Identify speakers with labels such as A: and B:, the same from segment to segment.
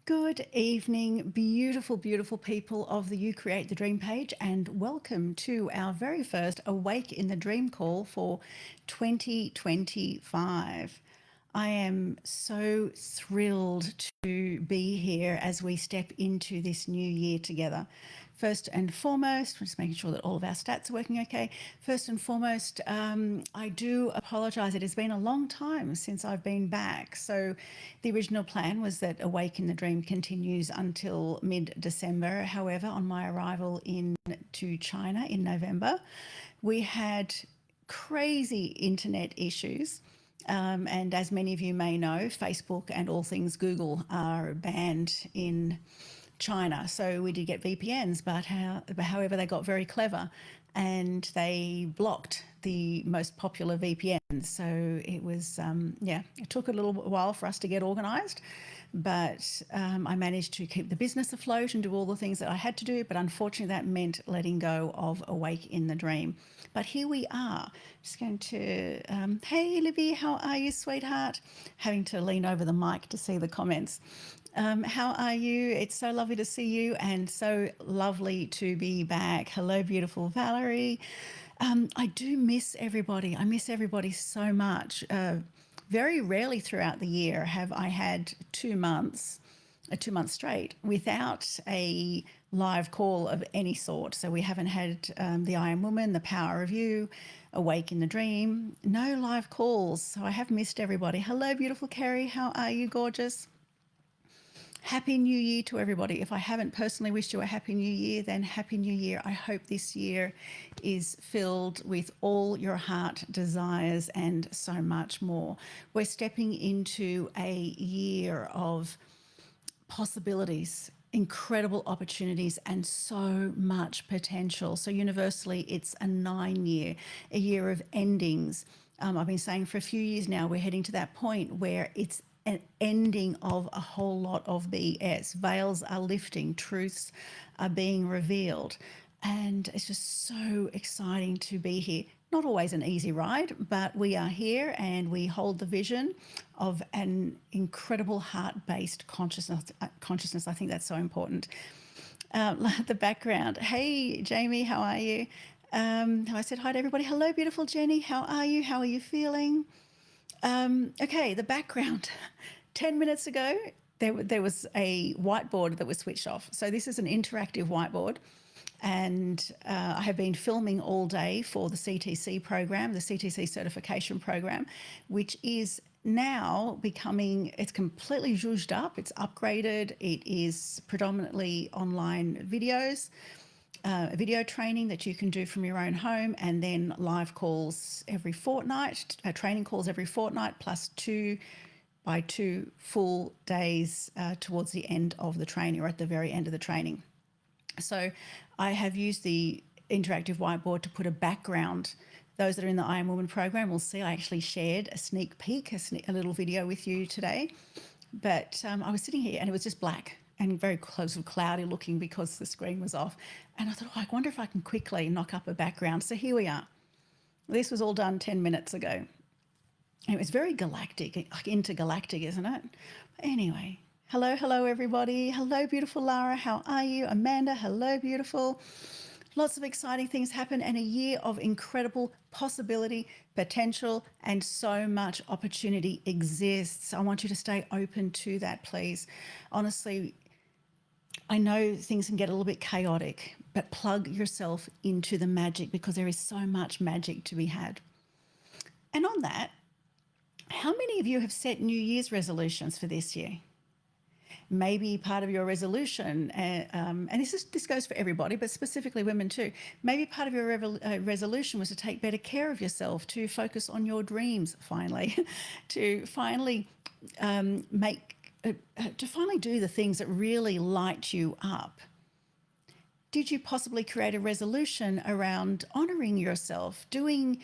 A: Good evening, beautiful, beautiful people of the You Create the Dream page, and welcome to our very first Awake in the Dream call for 2025. I am so thrilled to be here as we step into this new year together. First and foremost, we're just making sure that all of our stats are working okay. First and foremost, I do apologise. It has been a long time since I've been back. So the original plan was that Awake in the Dream continues until mid-December. However, on my arrival into China in November, we had crazy internet issues. And as many of you may know, Facebook and all things Google are banned in China. So we did get VPNs, but however, they got very clever and they blocked the most popular VPNs. So it was, it took a little while for us to get organised, but I managed to keep the business afloat and do all the things that I had to do. But unfortunately, that meant letting go of Awake in the Dream. But here we are. Just going to, hey, Libby, how are you, sweetheart? Having to lean over the mic to see the comments. How are you? It's so lovely to see you and so lovely to be back. Hello, beautiful Valerie. I do miss everybody. I miss everybody so much. Very rarely throughout the year have I had 2 months, 2 months straight without a live call of any sort. So we haven't had the I Am Woman, the Power of You, Awake in the Dream, no live calls. So I have missed everybody. Hello, beautiful Kerry. How are you, gorgeous? Happy New Year to everybody. If I haven't personally wished you a Happy New Year, then Happy New Year. I hope this year is filled with all your heart desires and so much more. We're stepping into a year of possibilities, incredible opportunities, and so much potential. So universally, it's a 9 year, a year of endings. I've been saying for a few years now, we're heading to that point where it's an ending of a whole lot of BS. Veils are lifting, truths are being revealed. And it's just so exciting to be here. Not always an easy ride, but we are here and we hold the vision of an incredible heart-based consciousness. I think that's so important. The background. Hey, Jamie, how are you? I said hi to everybody. Hello, beautiful Jenny. How are you? How are you feeling? Okay, the background. 10 minutes ago, there was a whiteboard that was switched off. So this is an interactive whiteboard. And I have been filming all day for the CTC program, the CTC certification program, which is now becoming, it's completely zhuzhed up, it's upgraded, it is predominantly online videos, video training that you can do from your own home, and then live calls every fortnight, training calls every fortnight, plus 2 full days towards the end of the training or at the very end of the training. So I have used the interactive whiteboard to put a background. Those that are in the I Am Woman program will see I actually shared a sneak peek, a little video with you today. But I was sitting here and it was just black and very close and cloudy looking because the screen was off. And I thought, I wonder if I can quickly knock up a background. So here we are. This was all done 10 minutes ago. And it was very galactic, like intergalactic, isn't it? But anyway, hello, everybody. Hello, beautiful Lara. How are you? Amanda, hello, beautiful. Lots of exciting things happen and a year of incredible possibility, potential, and so much opportunity exists. I want you to stay open to that, please. Honestly, I know things can get a little bit chaotic, but plug yourself into the magic because there is so much magic to be had. And on that, how many of you have set New Year's resolutions for this year? Maybe part of your resolution, and this goes for everybody, but specifically women too. Maybe part of your resolution was to take better care of yourself, to focus on your dreams finally, to finally to finally do the things that really light you up. Did you possibly create a resolution around honouring yourself, doing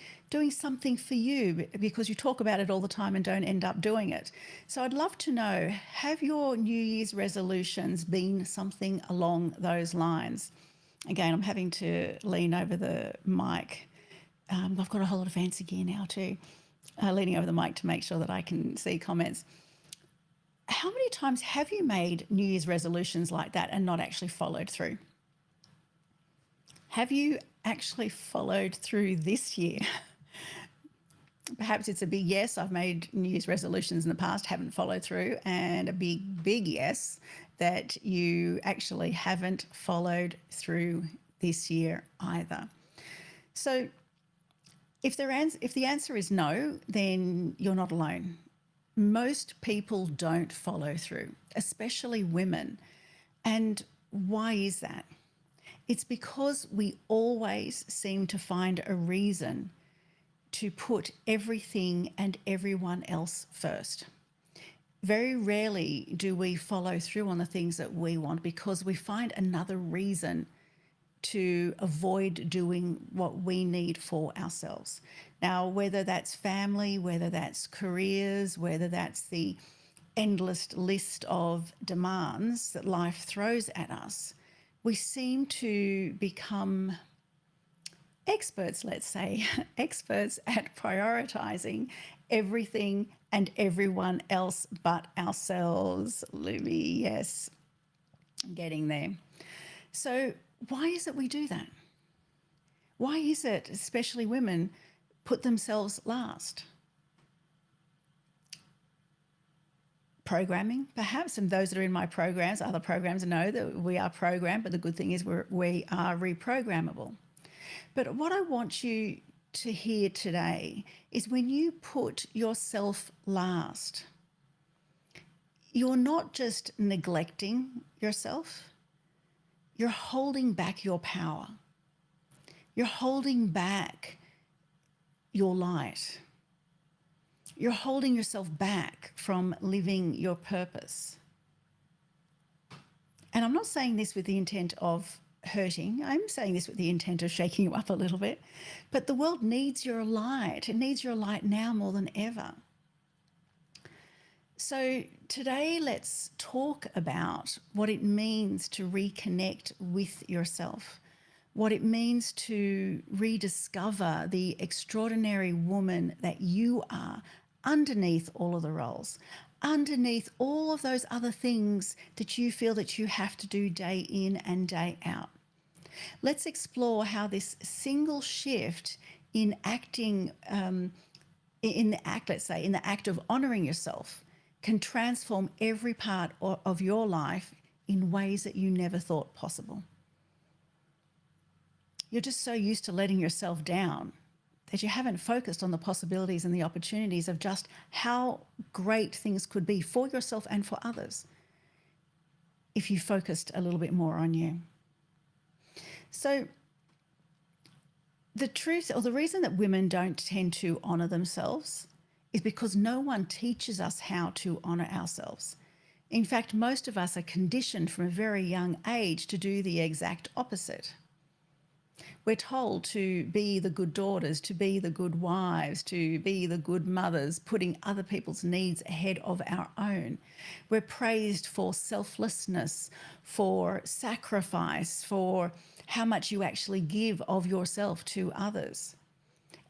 A: something for you because you talk about it all the time and don't end up doing it? So I'd love to know, have your New Year's resolutions been something along those lines? Again, I'm having to lean over the mic. I've got a whole lot of fancy gear now too, leaning over the mic to make sure that I can see comments. how many times have you made New Year's resolutions like that and not actually followed through? Have you actually followed through this year? Perhaps it's a big yes. I've made New Year's resolutions in the past, haven't followed through, and a big, big yes that you actually haven't followed through this year either. So if the answer is no, then you're not alone. Most people don't follow through, especially women. And why is that? It's because we always seem to find a reason to put everything and everyone else first. Very rarely do we follow through on the things that we want because we find another reason to avoid doing what we need for ourselves. Now, whether that's family, whether that's careers, whether that's the endless list of demands that life throws at us, we seem to become experts, let's say, experts at prioritizing everything and everyone else but ourselves. Libby, yes, getting there. So why is it we do that? Why is it, especially women, put themselves last? Programming, perhaps, and those that are in my programs, other programs, know that we are programmed, but the good thing is we are reprogrammable. But what I want you to hear today is when you put yourself last, you're not just neglecting yourself, you're holding back your power. You're holding back your light. You're holding yourself back from living your purpose. And I'm not saying this with the intent of hurting. I'm saying this with the intent of shaking you up a little bit. But the world needs your light. It needs your light now more than ever. So today, let's talk about what it means to reconnect with yourself, what it means to rediscover the extraordinary woman that you are underneath all of the roles, underneath all of those other things that you feel that you have to do day in and day out. Let's explore how this single shift in acting, in the act, let's say, in the act of honoring yourself, can transform every part of your life in ways that you never thought possible. You're just so used to letting yourself down that you haven't focused on the possibilities and the opportunities of just how great things could be for yourself and for others if you focused a little bit more on you. So the truth, or the reason that women don't tend to honour themselves, is because no one teaches us how to honour ourselves. In fact, most of us are conditioned from a very young age to do the exact opposite. We're told to be the good daughters, to be the good wives, to be the good mothers, putting other people's needs ahead of our own. We're praised for selflessness, for sacrifice, for how much you actually give of yourself to others.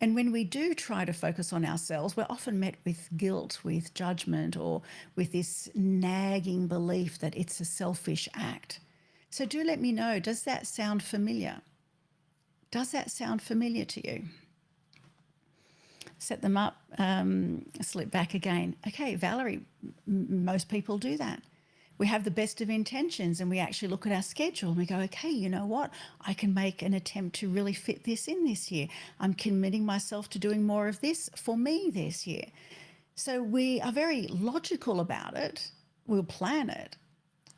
A: And when we do try to focus on ourselves, we're often met with guilt, with judgment, or with this nagging belief that it's a selfish act. So do let me know, does that sound familiar? Does that sound familiar to you? Set them up, slip back again. Okay, Valerie, most people do that. We have the best of intentions and we actually look at our schedule and we go, okay, you know what? I can make an attempt to really fit this in this year. I'm committing myself to doing more of this for me this year. So we are very logical about it. We'll plan it.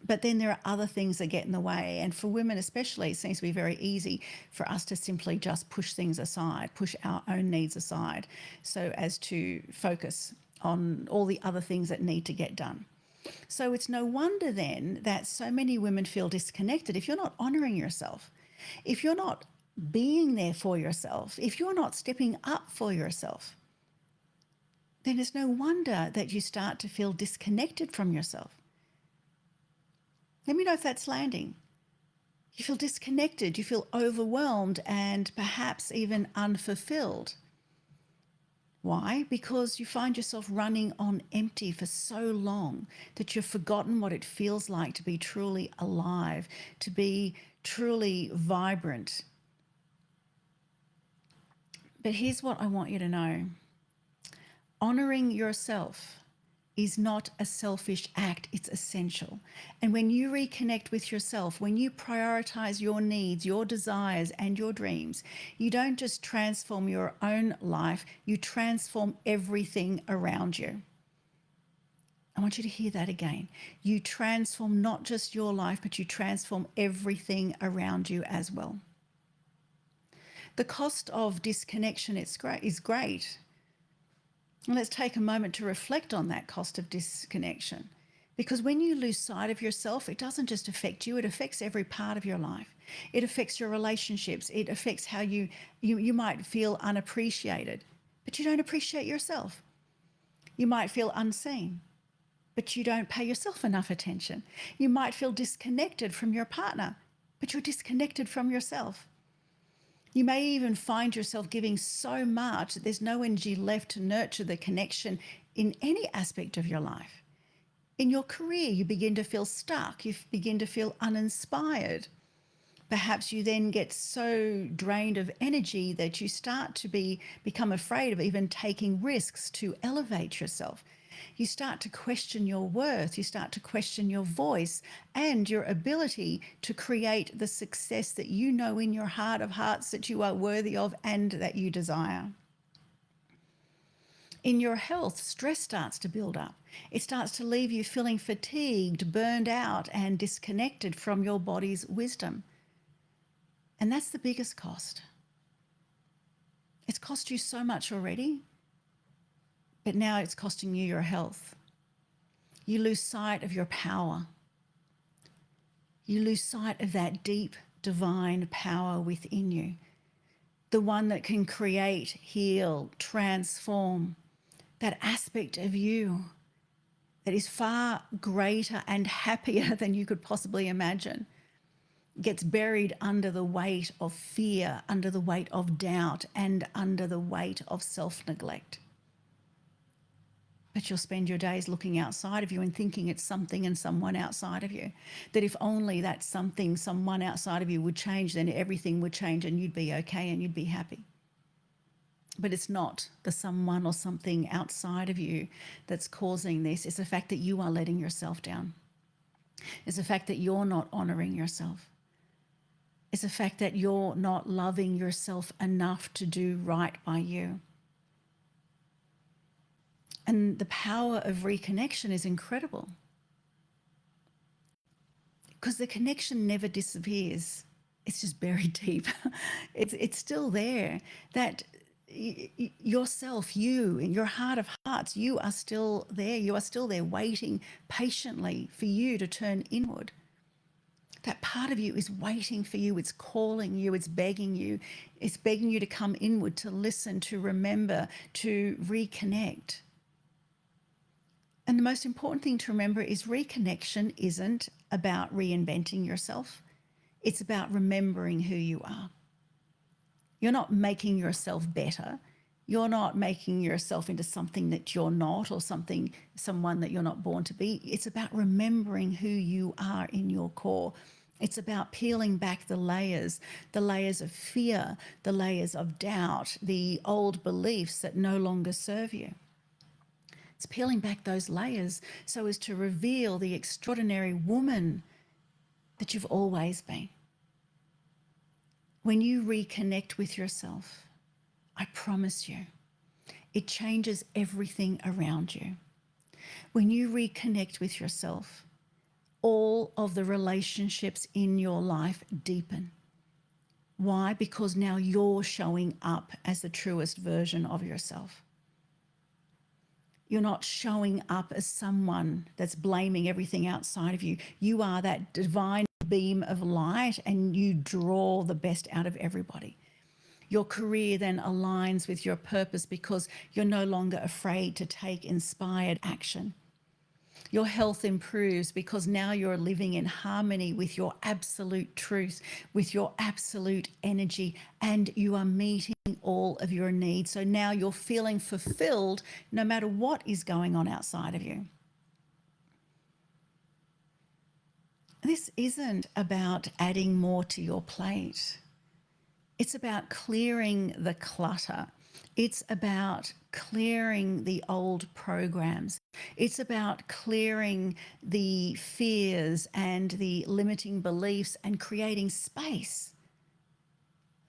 A: But then there are other things that get in the way. And for women especially, it seems to be very easy for us to simply just push things aside, push our own needs aside, so as to focus on all the other things that need to get done. So it's no wonder then that so many women feel disconnected. If you're not honouring yourself, if you're not being there for yourself, if you're not stepping up for yourself, then it's no wonder that you start to feel disconnected from yourself. Let me know if that's landing. You feel disconnected, you feel overwhelmed and perhaps even unfulfilled. Why? Because you find yourself running on empty for so long that you've forgotten what it feels like to be truly alive, to be truly vibrant. But here's what I want you to know: honoring yourself is not a selfish act, it's essential. And when you reconnect with yourself, when you prioritize your needs, your desires, and your dreams, you don't just transform your own life, you transform everything around you. I want you to hear that again. You transform not just your life, but you transform everything around you as well. The cost of disconnection is great. And let's take a moment to reflect on that cost of disconnection. Because when you lose sight of yourself, it doesn't just affect you, it affects every part of your life. It affects your relationships. It affects how you might feel unappreciated, but you don't appreciate yourself. You might feel unseen, but you don't pay yourself enough attention. You might feel disconnected from your partner, but you're disconnected from yourself. You may even find yourself giving so much that there's no energy left to nurture the connection in any aspect of your life. In your career, you begin to feel stuck. You begin to feel uninspired. Perhaps you then get so drained of energy that you start to become afraid of even taking risks to elevate yourself. You start to question your worth, you start to question your voice and your ability to create the success that you know in your heart of hearts that you are worthy of and that you desire. In your health, stress starts to build up. It starts to leave you feeling fatigued, burned out, and disconnected from your body's wisdom. And that's the biggest cost. It's cost you so much already, but now it's costing you your health. You lose sight of your power. You lose sight of that deep divine power within you, the one that can create, heal, transform, that aspect of you that is far greater and happier than you could possibly imagine, gets buried under the weight of fear, under the weight of doubt, and under the weight of self-neglect. But you'll spend your days looking outside of you and thinking it's something and someone outside of you. That if only that something, someone outside of you would change, then everything would change and you'd be okay and you'd be happy. But it's not the someone or something outside of you that's causing this. It's the fact that you are letting yourself down. It's the fact that you're not honoring yourself. It's the fact that you're not loving yourself enough to do right by you. And the power of reconnection is incredible, because the connection never disappears. It's just buried deep. It's still there. That yourself, you, in your heart of hearts, you are still there. You are still there waiting patiently for you to turn inward. That part of you is waiting for you. It's calling you. It's begging you. It's begging you to come inward, to listen, to remember, to reconnect. And the most important thing to remember is reconnection isn't about reinventing yourself. It's about remembering who you are. You're not making yourself better. You're not making yourself into something that you're not, or someone that you're not born to be. It's about remembering who you are in your core. It's about peeling back the layers of fear, the layers of doubt, the old beliefs that no longer serve you. It's peeling back those layers so as to reveal the extraordinary woman that you've always been. When you reconnect with yourself, I promise you, it changes everything around you. When you reconnect with yourself, all of the relationships in your life deepen. Why? Because now you're showing up as the truest version of yourself. You're not showing up as someone that's blaming everything outside of you. You are that divine beam of light, and you draw the best out of everybody. Your career then aligns with your purpose because you're no longer afraid to take inspired action. Your health improves because now you're living in harmony with your absolute truth, with your absolute energy, and you are meeting all of your needs. So now you're feeling fulfilled no matter what is going on outside of you. This isn't about adding more to your plate. It's about clearing the clutter. It's about clearing the old programs. It's about clearing the fears and the limiting beliefs and creating space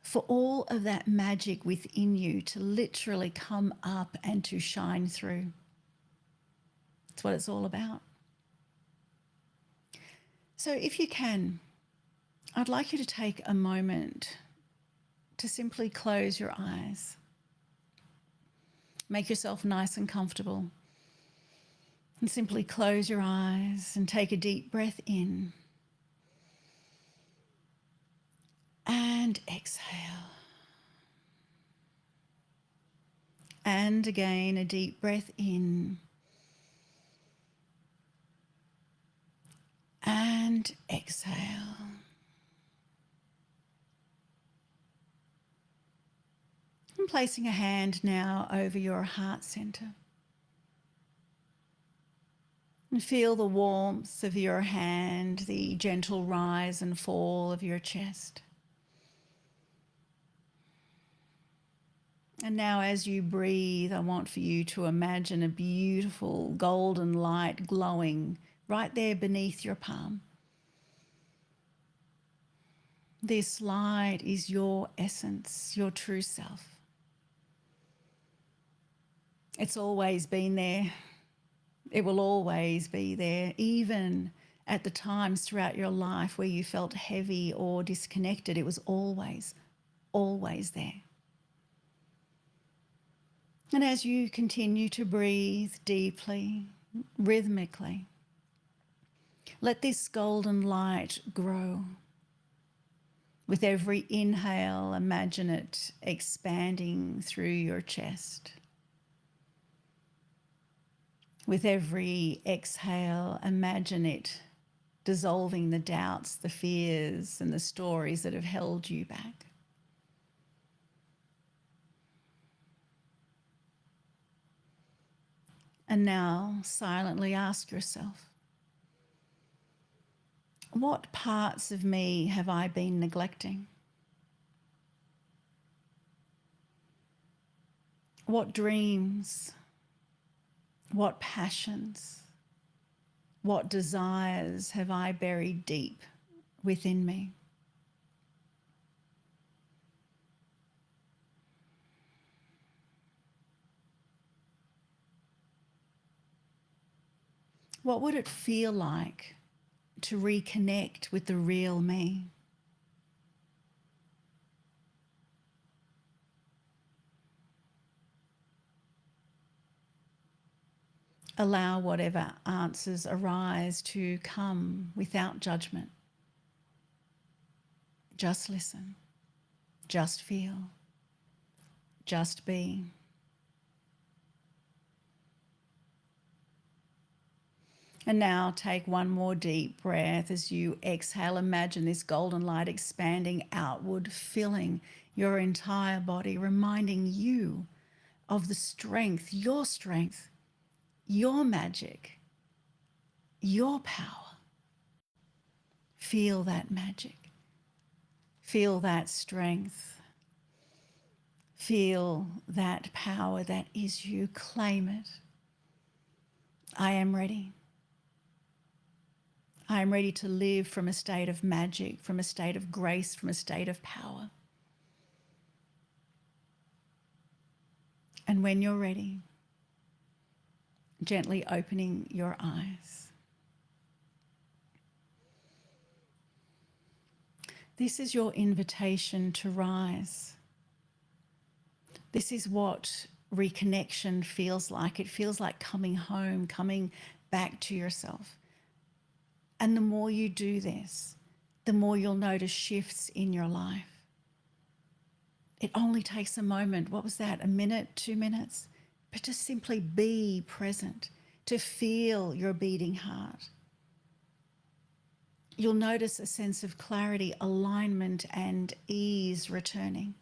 A: for all of that magic within you to literally come up and to shine through. That's what it's all about. So if you can, I'd like you to take a moment to simply close your eyes. Make yourself nice and comfortable. And simply close your eyes and take a deep breath in. And exhale. And again, a deep breath in. And exhale. And placing a hand now over your heart center. And feel the warmth of your hand, the gentle rise and fall of your chest. And now as you breathe, I want for you to imagine a beautiful golden light glowing right there beneath your palm. This light is your essence, your true self. It's always been there. It will always be there, even at the times throughout your life where you felt heavy or disconnected. It was always, always there. And as you continue to breathe deeply, rhythmically, let this golden light grow. With every inhale, imagine it expanding through your chest. With every exhale, imagine it dissolving the doubts, the fears, and the stories that have held you back. And now silently ask yourself, what parts of me have I been neglecting? What dreams, what passions, what desires have I buried deep within me? What would it feel like to reconnect with the real me? Allow whatever answers arise to come without judgment. Just listen, just feel, just be. And now take one more deep breath as you exhale. Imagine this golden light expanding outward, filling your entire body, reminding you of the strength, your magic, your power. Feel that magic. Feel that strength. Feel that power that is you. Claim it. I am ready. I am ready to live from a state of magic, from a state of grace, from a state of power. And when you're ready, gently opening your eyes. This is your invitation to rise. This is what reconnection feels like. It feels like coming home, coming back to yourself. And the more you do this, the more you'll notice shifts in your life. It only takes a moment. What was that? A minute, 2 minutes? But to simply be present, to feel your beating heart. You'll notice a sense of clarity, alignment, and ease returning.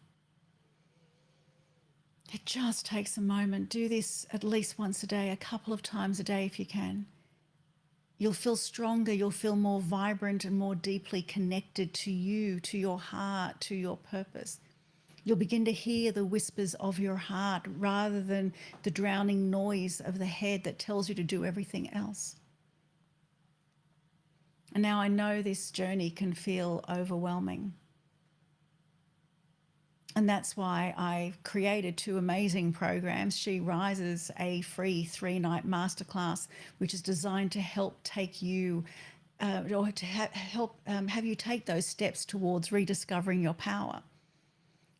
A: It just takes a moment. Do this at least once a day, a couple of times a day if you can. You'll feel stronger, you'll feel more vibrant and more deeply connected to you, to your heart, to your purpose. You'll begin to hear the whispers of your heart rather than the drowning noise of the head that tells you to do everything else. And now I know this journey can feel overwhelming. And that's why I created 2 amazing programs. She Rises, a free 3-night masterclass, which is designed to help take you, or to help have you take those steps towards rediscovering your power.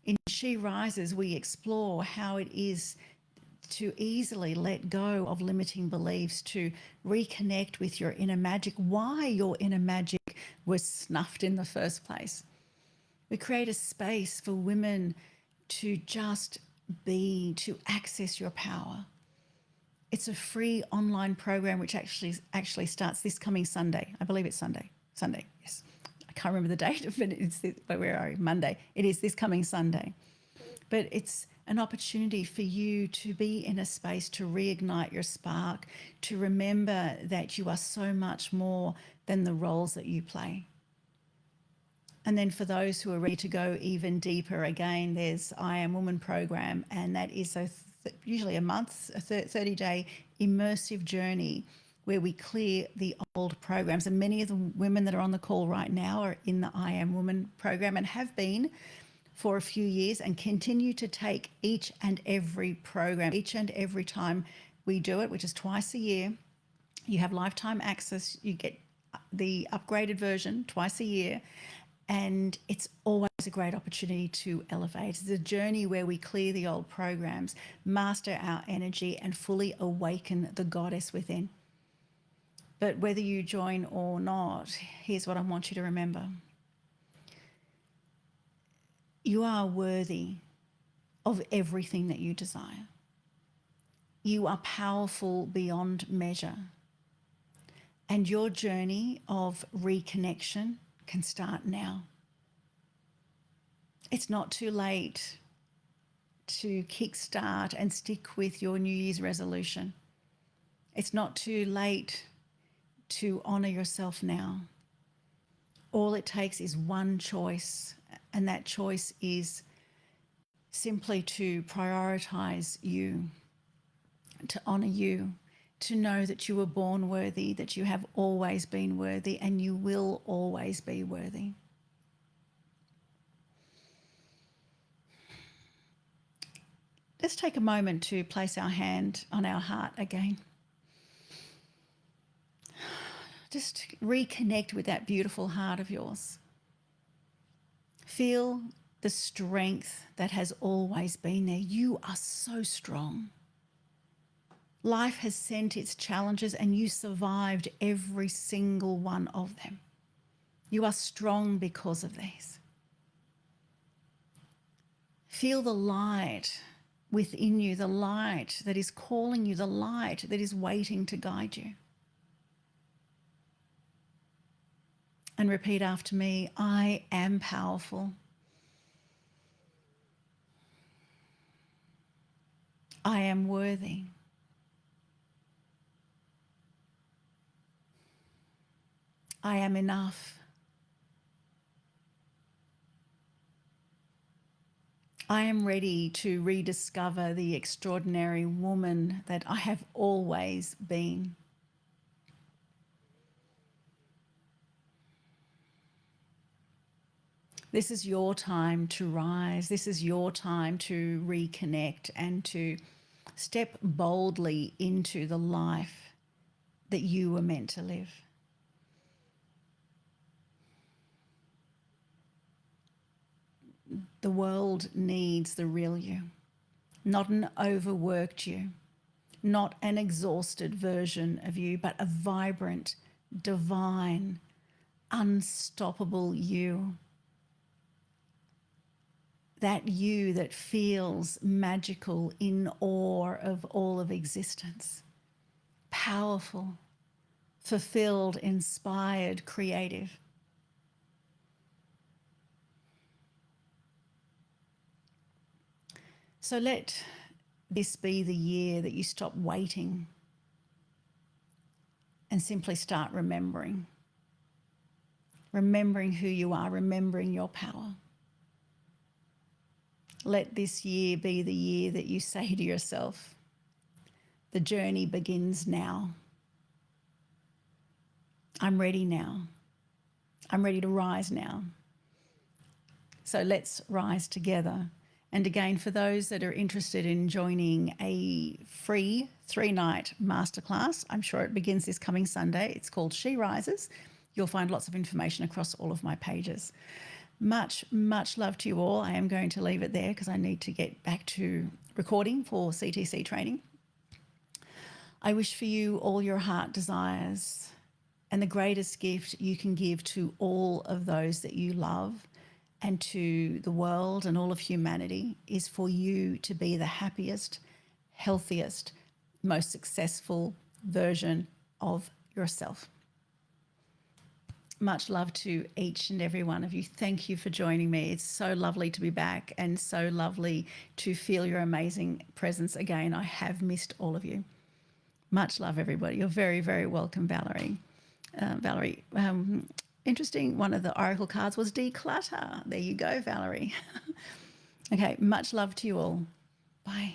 A: In She Rises, we explore how it is to easily let go of limiting beliefs, to reconnect with your inner magic, why your inner magic was snuffed in the first place. We create a space for women to just be, to access your power. It's a free online program which actually starts this coming Sunday. I believe it's Sunday. Sunday, yes. I can't remember the date, but where are we? Monday. It is this coming Sunday. But it's an opportunity for you to be in a space to reignite your spark, to remember that you are so much more than the roles that you play. And then for those who are ready to go even deeper, again, there's I Am Woman program, and that is usually a month, a 30-day immersive journey where we clear the old programs. And many of the women that are on the call right now are in the I Am Woman program and have been for a few years and continue to take each and every program, each and every time we do it, which is twice a year. You have lifetime access. You get the upgraded version twice a year. And it's always a great opportunity to elevate. It's a journey where we clear the old programs, master our energy, and fully awaken the goddess within. But whether you join or not, here's what I want you to remember. You are worthy of everything that you desire. You are powerful beyond measure. And your journey of reconnection can start now. It's not too late to kickstart and stick with your New Year's resolution. It's not too late to honour yourself now. All it takes is one choice, and that choice is simply to prioritise you, to honour you, to know that you were born worthy, that you have always been worthy, and you will always be worthy. Let's take a moment to place our hand on our heart again. Just reconnect with that beautiful heart of yours. Feel the strength that has always been there. You are so strong. Life has sent its challenges and you survived every single one of them. You are strong because of these. Feel the light within you, the light that is calling you, the light that is waiting to guide you. And repeat after me, I am powerful. I am worthy. I am enough. I am ready to rediscover the extraordinary woman that I have always been. This is your time to rise. This is your time to reconnect and to step boldly into the life that you were meant to live. The world needs the real you, not an overworked you, not an exhausted version of you, but a vibrant, divine, unstoppable you. That you that feels magical, in awe of all of existence. powerful, fulfilled, inspired, creative. So let this be the year that you stop waiting and simply start remembering. Remembering who you are, remembering your power. Let this year be the year that you say to yourself, the journey begins now. I'm ready now. I'm ready to rise now. So let's rise together. And again, for those that are interested in joining a free 3-night masterclass, I'm sure it begins this coming Sunday. It's called She Rises. You'll find lots of information across all of my pages. Much, much love to you all. I am going to leave it there because I need to get back to recording for CTC training. I wish for you all your heart desires, and the greatest gift you can give to all of those that you love and to the world and all of humanity is for you to be the happiest, healthiest, most successful version of yourself. Much love to each and every one of you. Thank you for joining me. It's so lovely to be back and so lovely to feel your amazing presence again. I have missed all of you. Much love, everybody. You're very, very welcome, Valerie. Valerie, interesting. One of the oracle cards was declutter. There you go, Valerie. Okay, much love to you all. Bye.